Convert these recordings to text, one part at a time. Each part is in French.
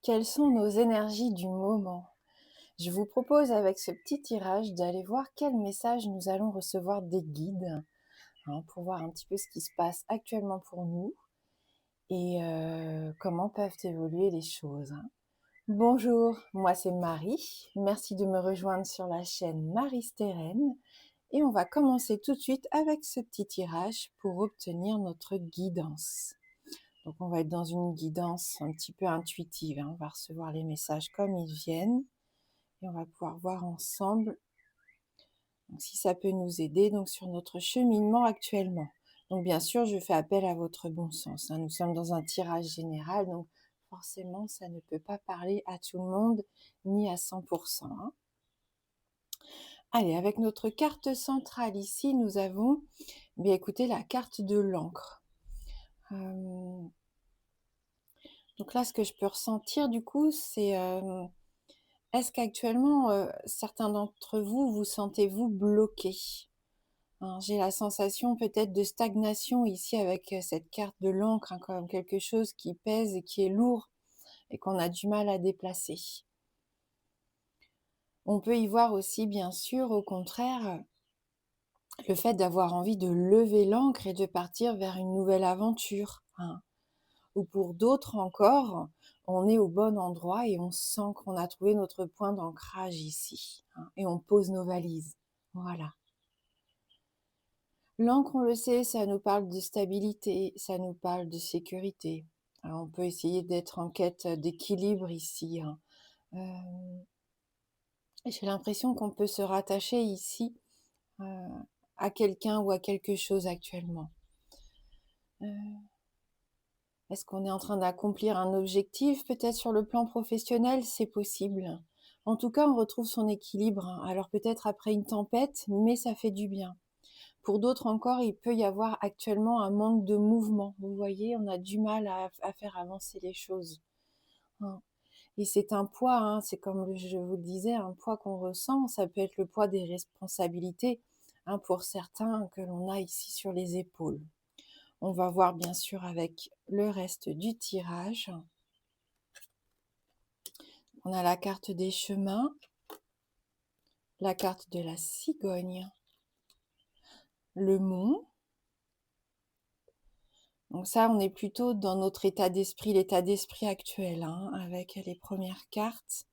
Quelles sont nos énergies du moment? Je vous propose avec ce petit tirage d'aller voir quel message nous allons recevoir des guides, pour voir un petit peu ce qui se passe actuellement pour nous et comment peuvent évoluer les choses, hein. Bonjour, moi c'est Marie. Merci de me rejoindre sur la chaîne Marie Steren et on va commencer tout de suite avec ce petit tirage pour obtenir notre guidance. Donc on va être dans une guidance un petit peu intuitive, hein. On va recevoir les messages comme ils viennent et on va pouvoir voir ensemble donc, si ça peut nous aider donc, sur notre cheminement actuellement. Donc bien sûr, je fais appel à votre bon sens, hein. Nous sommes dans un tirage général, donc forcément, ça ne peut pas parler à tout le monde, ni à 100%, hein. Allez, avec notre carte centrale ici, nous avons, bien écoutez, la carte de l'encre. Donc là, ce que je peux ressentir du coup, c'est est-ce qu'actuellement, certains d'entre vous, vous sentez-vous bloqués? Hein, j'ai la sensation peut-être de stagnation ici avec cette carte de l'encre, hein, comme quelque chose qui pèse et qui est lourd et qu'on a du mal à déplacer. On peut y voir aussi, bien sûr, au contraire, le fait d'avoir envie de lever l'ancre et de partir vers une nouvelle aventure, hein. Ou pour d'autres encore, on est au bon endroit et on sent qu'on a trouvé notre point d'ancrage ici, hein, et on pose nos valises. Voilà. L'encre, on le sait, ça nous parle de stabilité, ça nous parle de sécurité. Alors, on peut essayer d'être en quête d'équilibre ici, hein. J'ai l'impression qu'on peut se rattacher ici euh, à quelqu'un ou à quelque chose actuellement. Est-ce qu'on est en train d'accomplir un objectif, peut-être sur le plan professionnel? C'est possible. En tout cas, on retrouve son équilibre, hein. Alors peut-être après une tempête, mais ça fait du bien. Pour d'autres encore, il peut y avoir actuellement un manque de mouvement. Vous voyez, on a du mal à faire avancer les choses, hein. Et c'est un poids, hein, c'est comme je vous le disais, un poids qu'on ressent. Ça peut être le poids des responsabilités, hein, pour certains que l'on a ici sur les épaules. On va voir bien sûr avec le reste du tirage. On a la carte des chemins, la carte de la cigogne, le mont. Donc ça, on est plutôt dans notre état d'esprit, l'état d'esprit actuel, hein, avec les premières cartes.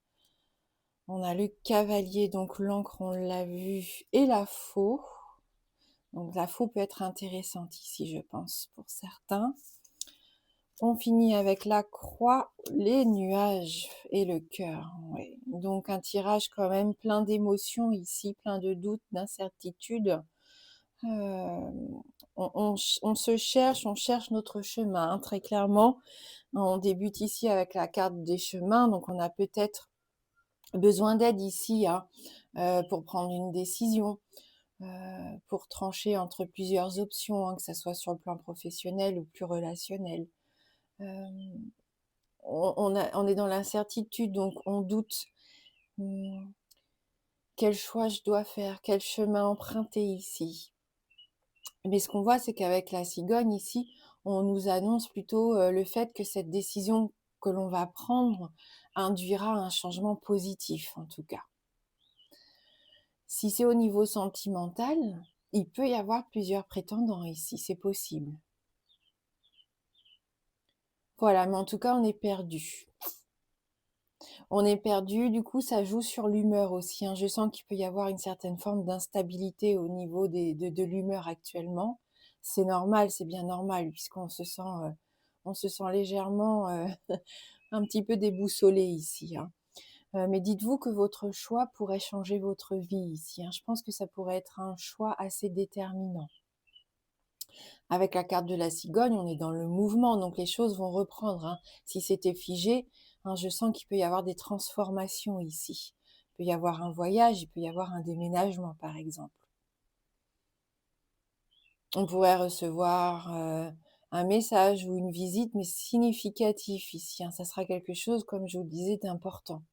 On a le cavalier, donc l'encre, on l'a vu, et la faux. Donc la faux peut être intéressante ici, je pense, pour certains. On finit avec la croix, les nuages et le cœur. Ouais. Donc un tirage quand même plein d'émotions ici, plein de doutes, d'incertitudes. Euh, on se cherche, on cherche notre chemin, hein, très clairement. On débute ici avec la carte des chemins, donc on a peut-être besoin d'aide ici, hein, pour prendre une décision, pour trancher entre plusieurs options, hein, que ce soit sur le plan professionnel ou plus relationnel. Euh, on est dans l'incertitude, donc on doute. Quel choix je dois faire? Quel chemin emprunter ici? Mais ce qu'on voit, c'est qu'avec la cigogne ici, on nous annonce plutôt le fait que cette décision que l'on va prendre induira un changement positif, en tout cas. Si c'est au niveau sentimental, il peut y avoir plusieurs prétendants ici, c'est possible. Voilà, mais en tout cas, on est perdu. On est perdu, du coup, ça joue sur l'humeur aussi, hein. Je sens qu'il peut y avoir une certaine forme d'instabilité au niveau de l'humeur actuellement. C'est normal, c'est bien normal, puisqu'on on se sent légèrement un petit peu déboussolé ici, hein. Mais dites-vous que votre choix pourrait changer votre vie ici, hein. Je pense que ça pourrait être un choix assez déterminant. Avec la carte de la cigogne, on est dans le mouvement, donc les choses vont reprendre, hein. Si c'était figé, hein, je sens qu'il peut y avoir des transformations ici. Il peut y avoir un voyage, il peut y avoir un déménagement, par exemple. On pourrait recevoir un message ou une visite, mais significatif ici, hein. Ça sera quelque chose, comme je vous le disais, d'important.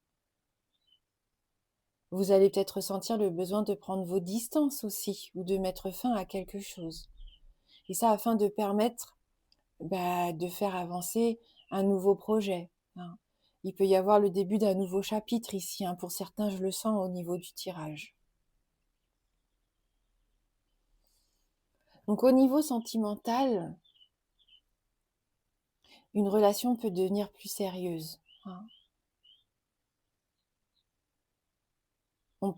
Vous allez peut-être ressentir le besoin de prendre vos distances aussi, ou de mettre fin à quelque chose. Et ça, afin de permettre de faire avancer un nouveau projet, hein. Il peut y avoir le début d'un nouveau chapitre ici, hein. Pour certains, je le sens au niveau du tirage. Donc au niveau sentimental, une relation peut devenir plus sérieuse, hein.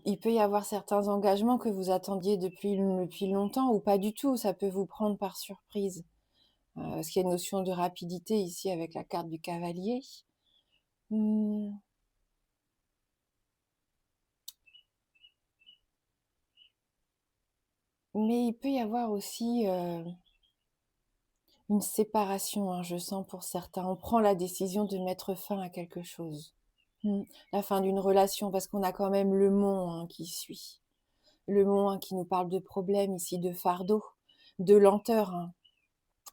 Il peut y avoir certains engagements que vous attendiez depuis longtemps ou pas du tout, ça peut vous prendre par surprise. Parce qu'il y a une notion de rapidité ici avec la carte du cavalier. Mmh, mais il peut y avoir aussi, une séparation, hein, je sens pour certains. On prend la décision de mettre fin à quelque chose. Mmh. La fin d'une relation parce qu'on a quand même le mont, hein, qui suit. Le mont, hein, qui nous parle de problèmes ici, de fardeau, de lenteur, hein.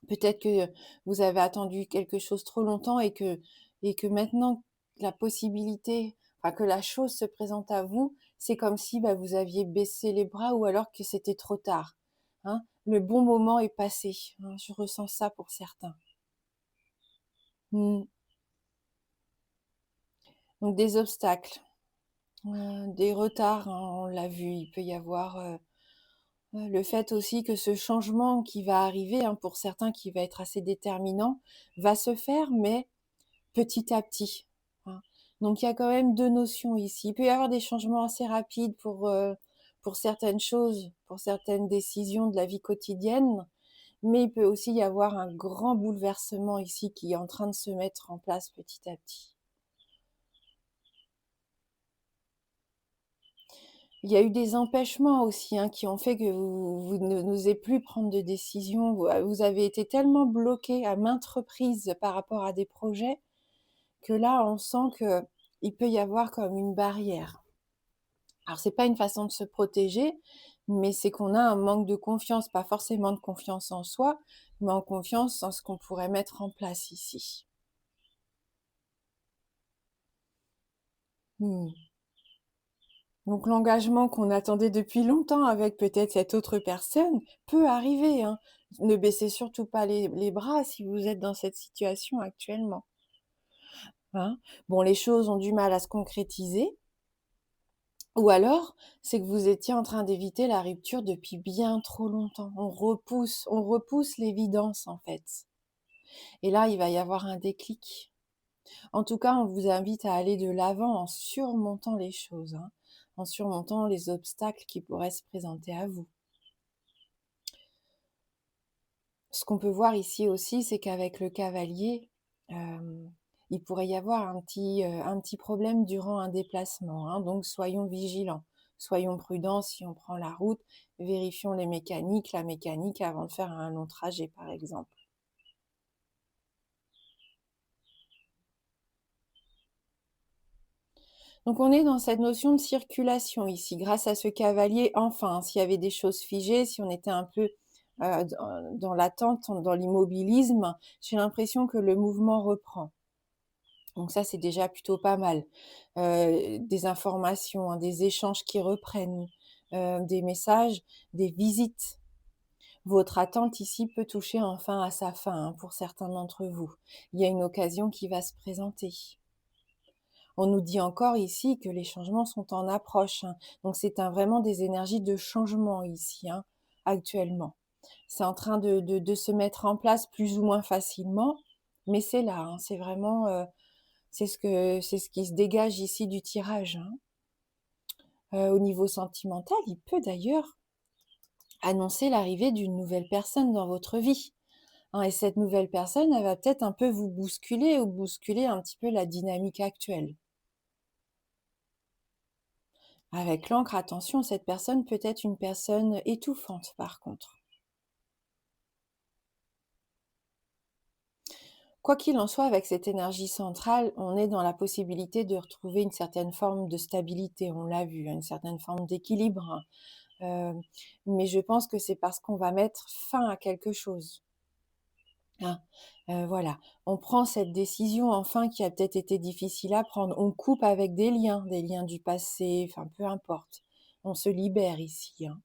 Peut-être que vous avez attendu quelque chose trop longtemps et que maintenant la possibilité, enfin que la chose se présente à vous, c'est comme si, bah, vous aviez baissé les bras ou alors que c'était trop tard, hein. Le bon moment est passé, hein, je ressens ça pour certains. Mmh. Donc des obstacles, des retards, hein, on l'a vu, il peut y avoir, le fait aussi que ce changement qui va arriver, hein, pour certains qui va être assez déterminant, va se faire, mais petit à petit, hein. Donc il y a quand même 2 notions ici. Il peut y avoir des changements assez rapides pour certaines choses, pour certaines décisions de la vie quotidienne, mais il peut aussi y avoir un grand bouleversement ici qui est en train de se mettre en place petit à petit. Il y a eu des empêchements aussi, hein, qui ont fait que vous ne n'osez plus prendre de décisions. Vous avez été tellement bloqué à maintes reprises par rapport à des projets que là, on sent qu'il peut y avoir comme une barrière. Alors c'est pas une façon de se protéger, mais c'est qu'on a un manque de confiance, pas forcément de confiance en soi, mais en confiance en ce qu'on pourrait mettre en place ici. Mmh. Donc l'engagement qu'on attendait depuis longtemps avec peut-être cette autre personne peut arriver, hein. Ne baissez surtout pas les bras si vous êtes dans cette situation actuellement, hein. Bon, les choses ont du mal à se concrétiser, ou alors c'est que vous étiez en train d'éviter la rupture depuis bien trop longtemps. On repousse l'évidence en fait. Et là, il va y avoir un déclic. En tout cas, on vous invite à aller de l'avant en surmontant les choses, hein, en surmontant les obstacles qui pourraient se présenter à vous. Ce qu'on peut voir ici aussi, c'est qu'avec le cavalier, il pourrait y avoir un petit problème durant un déplacement, hein, donc soyons vigilants, soyons prudents si on prend la route, vérifions la mécanique avant de faire un long trajet par exemple. Donc on est dans cette notion de circulation ici, grâce à ce cavalier, enfin, s'il y avait des choses figées, si on était un peu dans l'attente, dans l'immobilisme, j'ai l'impression que le mouvement reprend. Donc ça, c'est déjà plutôt pas mal. Des informations, hein, des échanges qui reprennent, des messages, des visites. Votre attente ici peut toucher enfin à sa fin, hein, pour certains d'entre vous. Il y a une occasion qui va se présenter. On nous dit encore ici que les changements sont en approche, hein. Donc c'est vraiment des énergies de changement ici, hein, actuellement. C'est en train de se mettre en place plus ou moins facilement, mais c'est là, hein, c'est vraiment, c'est ce qui se dégage ici du tirage, hein. Au niveau sentimental, il peut d'ailleurs annoncer l'arrivée d'une nouvelle personne dans votre vie, hein, et cette nouvelle personne, elle va peut-être un peu vous bousculer ou bousculer un petit peu la dynamique actuelle. Avec l'encre, attention, cette personne peut être une personne étouffante par contre. Quoi qu'il en soit, avec cette énergie centrale, on est dans la possibilité de retrouver une certaine forme de stabilité, on l'a vu, hein, une certaine forme d'équilibre. Heu, mais je pense que c'est parce qu'on va mettre fin à quelque chose, hein. Voilà, on prend cette décision enfin qui a peut-être été difficile à prendre. On coupe avec des liens du passé, enfin peu importe. On se libère ici, hein.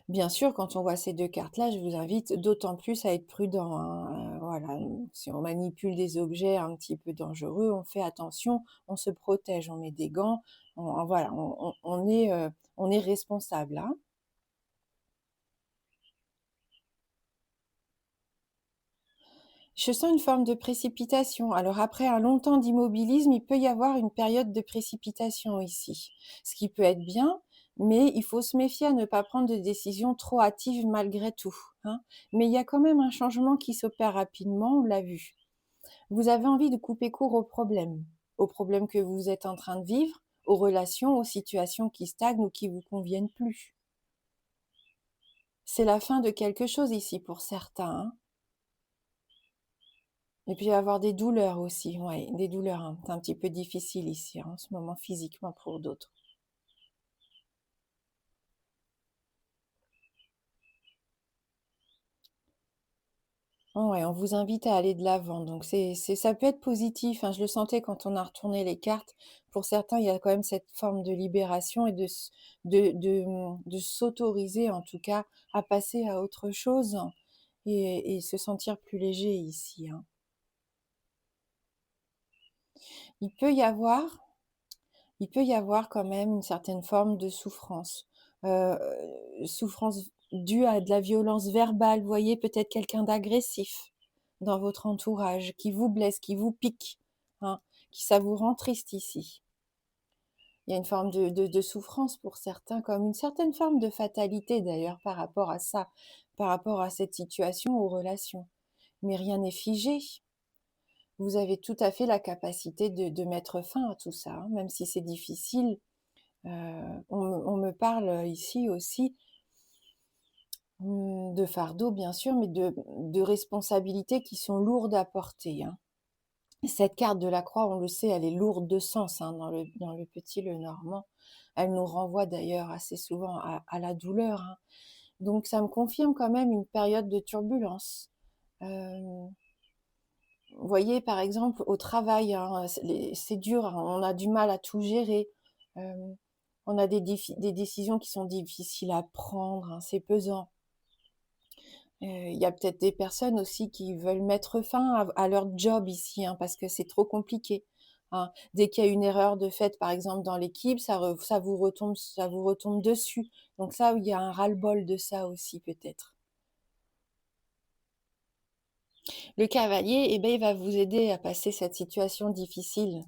Bien sûr, quand on voit ces 2 cartes-là, je vous invite d'autant plus à être prudent, hein, voilà, si on manipule des objets un petit peu dangereux, on fait attention, on se protège, on met des gants, voilà, on est responsable, hein. Je sens une forme de précipitation. Alors après un long temps d'immobilisme, il peut y avoir une période de précipitation ici, ce qui peut être bien, mais il faut se méfier à ne pas prendre de décisions trop hâtives malgré tout, hein. Mais il y a quand même un changement qui s'opère rapidement, on l'a vu. Vous avez envie de couper court aux problèmes que vous êtes en train de vivre, aux relations, aux situations qui stagnent ou qui vous conviennent plus. C'est la fin de quelque chose ici pour certains, hein. Et puis il va y avoir des douleurs aussi, ouais, des douleurs un petit peu difficiles ici, hein, en ce moment physiquement pour d'autres. Ouais, on vous invite à aller de l'avant, donc ça peut être positif, hein, je le sentais quand on a retourné les cartes. Pour certains, il y a quand même cette forme de libération et de s'autoriser en tout cas à passer à autre chose et se sentir plus léger ici, hein. Il peut y avoir il peut y avoir quand même une certaine forme de souffrance. Souffrance due à de la violence verbale. Vous voyez peut-être quelqu'un d'agressif dans votre entourage, qui vous blesse, qui vous pique, hein, qui ça vous rend triste ici. Il y a une forme de souffrance pour certains, comme une certaine forme de fatalité d'ailleurs par rapport à ça, par rapport à cette situation aux relations. Mais rien n'est figé. Vous avez tout à fait la capacité de mettre fin à tout ça, hein, même si c'est difficile. On me parle ici aussi de fardeaux, bien sûr, mais de responsabilités qui sont lourdes à porter, hein. Cette carte de la croix, on le sait, elle est lourde de sens, hein, dans le petit Lenormand. Elle nous renvoie d'ailleurs assez souvent à la douleur, hein. Donc ça me confirme quand même une période de turbulence. Euh, Vous voyez, par exemple, au travail, hein, c'est dur, hein, on a du mal à tout gérer. Euh, on a des décisions qui sont difficiles à prendre, hein, c'est pesant. Il y a peut-être des personnes aussi qui veulent mettre fin à leur job ici, hein, parce que c'est trop compliqué, hein. Dès qu'il y a une erreur de fait, par exemple, dans l'équipe, ça vous retombe dessus. Donc ça, il y a un ras-le-bol de ça aussi, peut-être. Le cavalier, eh ben, il va vous aider à passer cette situation difficile.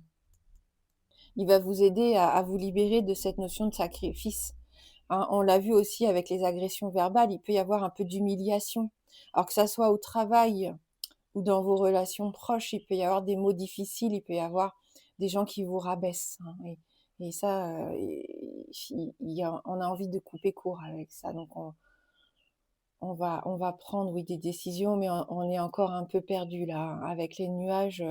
Il va vous aider à vous libérer de cette notion de sacrifice, hein. On l'a vu aussi avec les agressions verbales, il peut y avoir un peu d'humiliation. Alors que ça soit au travail ou dans vos relations proches, il peut y avoir des mots difficiles, il peut y avoir des gens qui vous rabaissent, hein. Et ça, on a envie de couper court avec ça. Donc on va prendre, oui, des décisions, mais on est encore un peu perdu là, hein. Avec les nuages,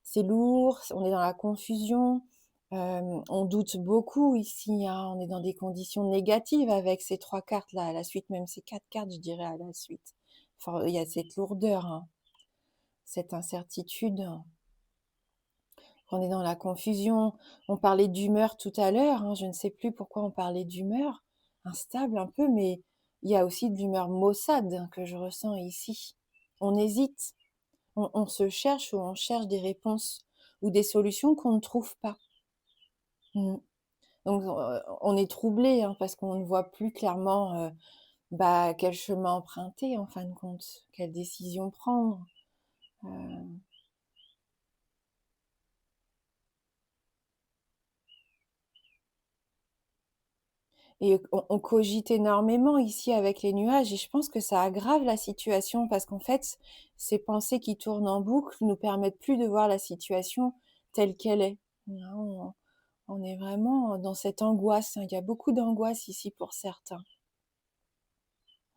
c'est lourd, on est dans la confusion, on doute beaucoup ici, hein, on est dans des conditions négatives avec ces 3 cartes-là à la suite, même ces 4 cartes, je dirais, à la suite. Enfin, il y a cette lourdeur, hein, cette incertitude. On est dans la confusion. On parlait d'humeur tout à l'heure, hein, je ne sais plus pourquoi on parlait d'humeur, instable un peu, mais il y a aussi de l'humeur maussade, hein, que je ressens ici. On hésite, on se cherche ou on cherche des réponses ou des solutions qu'on ne trouve pas. Mm. Donc on est troublé, hein, parce qu'on ne voit plus clairement bah, quel chemin emprunter en fin de compte, quelle décision prendre. Euh, Et on cogite énormément ici avec les nuages et je pense que ça aggrave la situation parce qu'en fait, ces pensées qui tournent en boucle nous permettent plus de voir la situation telle qu'elle est. Hein. On est vraiment dans cette angoisse, hein. Il y a beaucoup d'angoisse ici pour certains.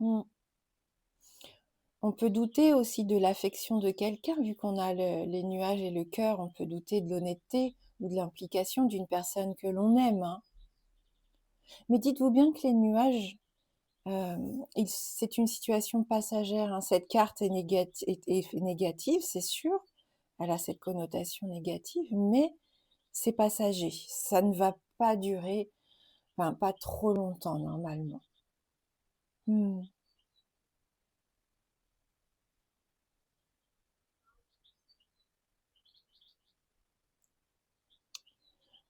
Mm. On peut douter aussi de l'affection de quelqu'un, vu qu'on a les nuages et le cœur, on peut douter de l'honnêteté ou de l'implication d'une personne que l'on aime, hein. Mais dites-vous bien que les nuages, c'est une situation passagère, hein. Cette carte est négative, c'est sûr. Elle a cette connotation négative, mais c'est passager. Ça ne va pas durer, enfin, pas trop longtemps normalement. Mmh.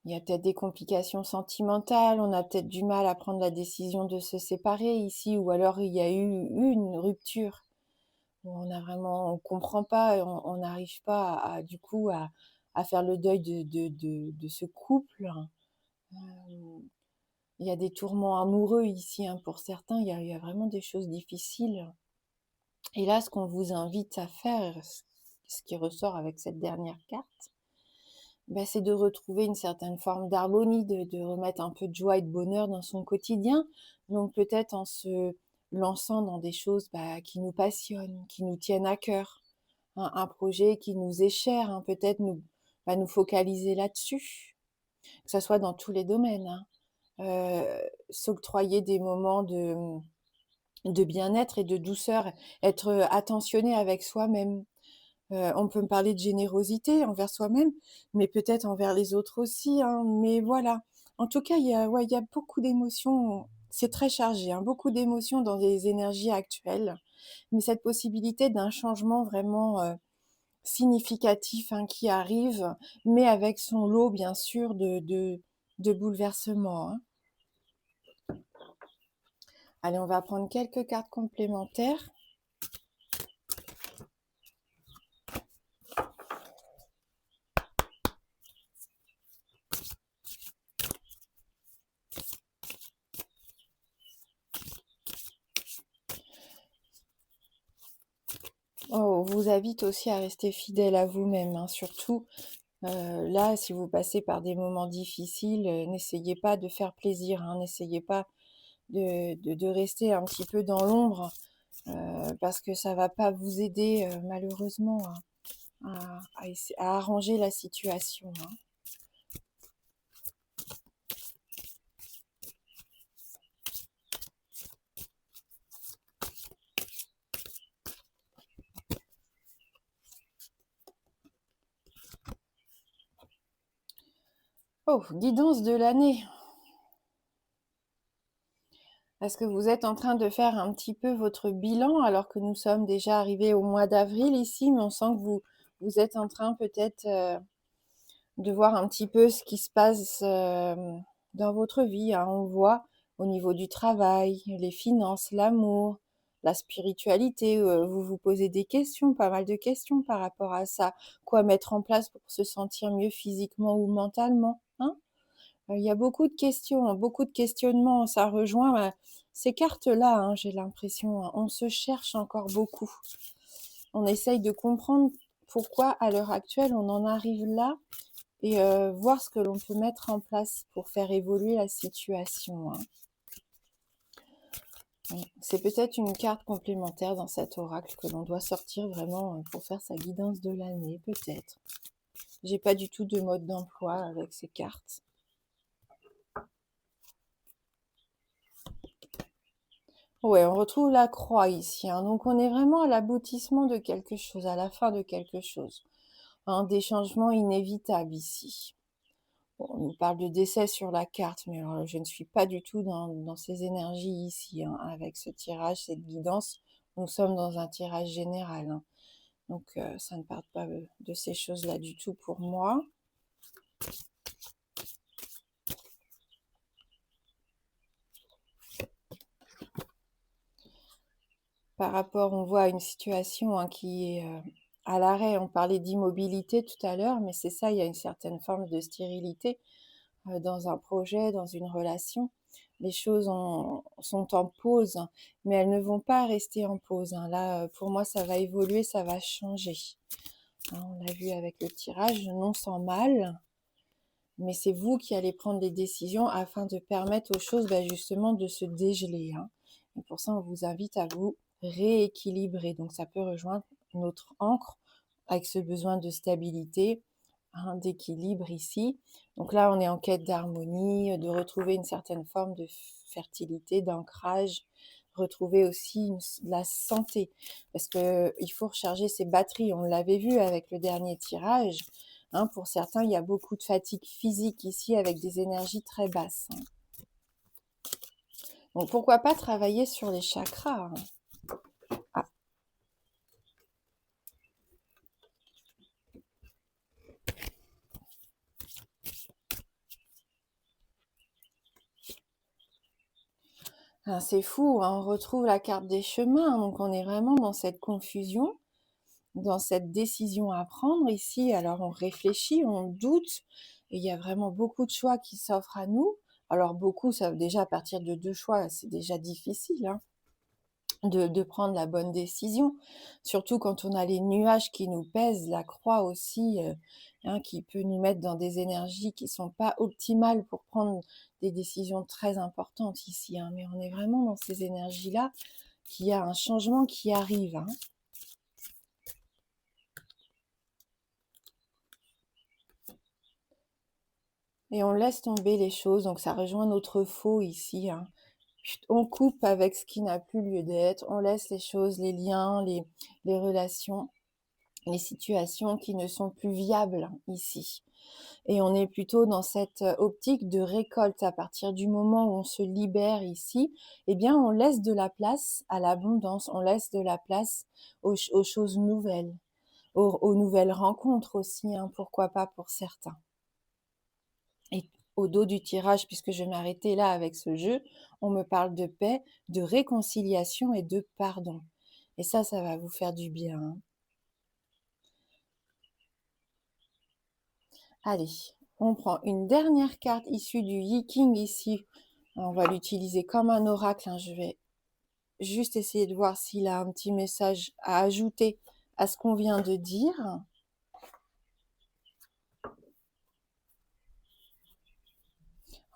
Il y a peut-être des complications sentimentales, on a peut-être du mal à prendre la décision de se séparer ici, ou alors il y a eu une rupture où on comprend pas et on n'arrive pas du coup à faire le deuil de ce couple. Il y a des tourments amoureux ici, hein, pour certains, il y a vraiment des choses difficiles. Et là, ce qu'on vous invite à faire, ce qui ressort avec cette dernière carte, bah, c'est de retrouver une certaine forme d'harmonie, de remettre un peu de joie et de bonheur dans son quotidien. Donc peut-être en se lançant dans des choses, bah, qui nous passionnent, qui nous tiennent à cœur. Un projet qui nous est cher, hein, peut-être nous focaliser là-dessus, que ça soit dans tous les domaines, hein. S'octroyer des moments de bien-être et de douceur, être attentionné avec soi-même. On peut me parler de générosité envers soi-même, mais peut-être envers les autres aussi, hein, mais voilà. En tout cas, ouais, il y a beaucoup d'émotions, c'est très chargé, hein, beaucoup d'émotions dans les énergies actuelles, mais cette possibilité d'un changement vraiment, significatif, hein, qui arrive, mais avec son lot bien sûr de bouleversements, hein. Allez, on va prendre quelques cartes complémentaires. Oh, on vous invite aussi à rester fidèle à vous-même, hein, surtout. Là, si vous passez par des moments difficiles, n'essayez pas de faire plaisir, hein, n'essayez pas de rester un petit peu dans l'ombre, parce que ça va pas vous aider, malheureusement, à arranger la situation, hein. Oh, guidance de l'année. Est-ce que vous êtes en train de faire un petit peu votre bilan alors que nous sommes déjà arrivés au mois d'avril ici, mais on sent que vous êtes en train peut-être de voir un petit peu ce qui se passe dans votre vie, hein. On voit au niveau du travail, les finances, l'amour, la spiritualité. Vous vous posez des questions, pas mal de questions par rapport à ça. Quoi mettre en place pour se sentir mieux physiquement ou mentalement, hein? Il y a beaucoup de questions, hein, beaucoup de questionnements. Ça rejoint ces cartes-là, hein, j'ai l'impression, hein. On se cherche encore beaucoup. On essaye de comprendre pourquoi, à l'heure actuelle, on en arrive là et voir ce que l'on peut mettre en place pour faire évoluer la situation, hein. Oui. C'est peut-être une carte complémentaire dans cet oracle que l'on doit sortir vraiment pour faire sa guidance de l'année, peut-être. J'ai pas du tout de mode d'emploi avec ces cartes. Ouais, on retrouve la croix ici, hein. Donc on est vraiment à l'aboutissement de quelque chose, à la fin de quelque chose, hein, des changements inévitables ici. Bon, on nous parle de décès sur la carte, mais alors, je ne suis pas du tout dans ces énergies ici, hein, avec ce tirage, cette guidance. Nous sommes dans un tirage général, hein. Donc ça ne parle pas de ces choses-là du tout pour moi. Par rapport, on voit une situation, hein, qui est à l'arrêt. On parlait d'immobilité tout à l'heure, mais c'est ça, il y a une certaine forme de stérilité dans un projet, dans une relation. Les choses sont en pause, hein, mais elles ne vont pas rester en pause, hein. Là, pour moi, ça va évoluer, ça va changer, hein. On l'a vu avec le tirage, non sans mal, mais c'est vous qui allez prendre des décisions afin de permettre aux choses, bah, justement, de se dégeler, hein. Et pour ça, on vous invite à vous rééquilibrer. Donc, ça peut rejoindre notre ancre avec ce besoin de stabilité, hein, d'équilibre ici. Donc là, on est en quête d'harmonie, de retrouver une certaine forme de fertilité, d'ancrage, retrouver aussi la santé. Parce qu'il faut recharger ses batteries. On l'avait vu avec le dernier tirage, hein. Pour certains, il y a beaucoup de fatigue physique ici avec des énergies très basses, hein. Donc pourquoi pas travailler sur les chakras, hein. Ah, c'est fou, hein, on retrouve la carte des chemins, donc on est vraiment dans cette confusion, dans cette décision à prendre ici. Alors on réfléchit, on doute, et il y a vraiment beaucoup de choix qui s'offrent à nous. Alors beaucoup, ça déjà à partir de 2 choix, c'est déjà difficile, hein, de prendre la bonne décision. Surtout quand on a les nuages qui nous pèsent, la croix aussi, hein, qui peut nous mettre dans des énergies qui sont pas optimales pour prendre des décisions très importantes ici, hein. Mais on est vraiment dans ces énergies-là, qu'il y a un changement qui arrive, hein. Et on laisse tomber les choses, donc ça rejoint notre faux ici, hein. Chut, on coupe avec ce qui n'a plus lieu d'être, on laisse les choses, les liens, les relations, les situations qui ne sont plus viables ici. Et on est plutôt dans cette optique de récolte. À partir du moment où on se libère ici, eh bien, on laisse de la place à l'abondance, on laisse de la place aux choses nouvelles, aux nouvelles rencontres aussi, hein, pourquoi pas pour certains. Et au dos du tirage, puisque je vais m'arrêter là avec ce jeu, on me parle de paix, de réconciliation et de pardon. Et ça va vous faire du bien, hein. Allez, on prend une dernière carte issue du Yi King ici. On va l'utiliser comme un oracle, hein. Je vais juste essayer de voir s'il a un petit message à ajouter à ce qu'on vient de dire.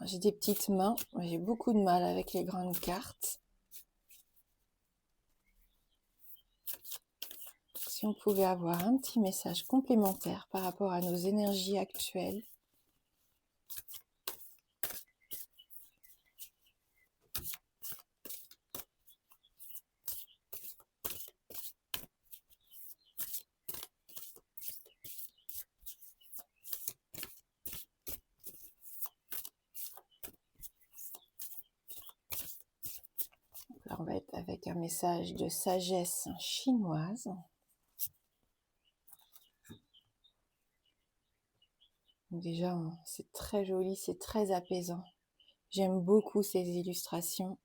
J'ai des petites mains, j'ai beaucoup de mal avec les grandes cartes. Si on pouvait avoir un petit message complémentaire par rapport à nos énergies actuelles. Là, on va être avec un message de sagesse chinoise. Déjà, c'est très joli, c'est très apaisant. J'aime beaucoup ces illustrations.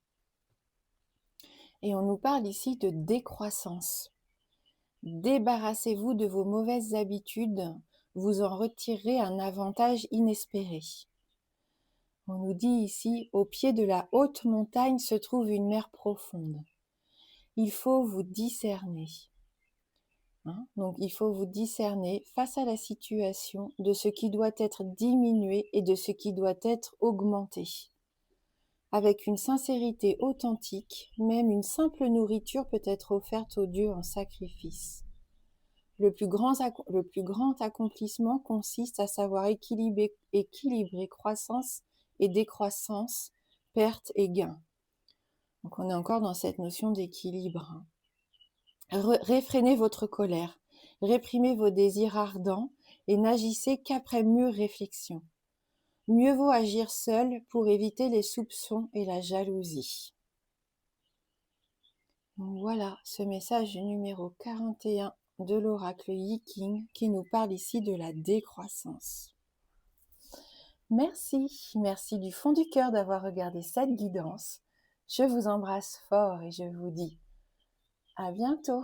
Et on nous parle ici de décroissance. Débarrassez-vous de vos mauvaises habitudes, vous en retirerez un avantage inespéré. On nous dit ici, au pied de la haute montagne se trouve une mer profonde. Il faut vous discerner. Donc il faut vous discerner face à la situation de ce qui doit être diminué et de ce qui doit être augmenté. Avec une sincérité authentique, même une simple nourriture peut être offerte au Dieu en sacrifice. Le plus grand accomplissement consiste à savoir équilibrer croissance et décroissance, perte et gain. Donc on est encore dans cette notion d'équilibre. Réfrénez votre colère, réprimez vos désirs ardents et n'agissez qu'après mûre réflexion. Mieux vaut agir seul pour éviter les soupçons et la jalousie. Donc voilà ce message numéro 41 de l'oracle Yi King qui nous parle ici de la décroissance. Merci du fond du cœur d'avoir regardé cette guidance. Je vous embrasse fort et je vous dis à bientôt.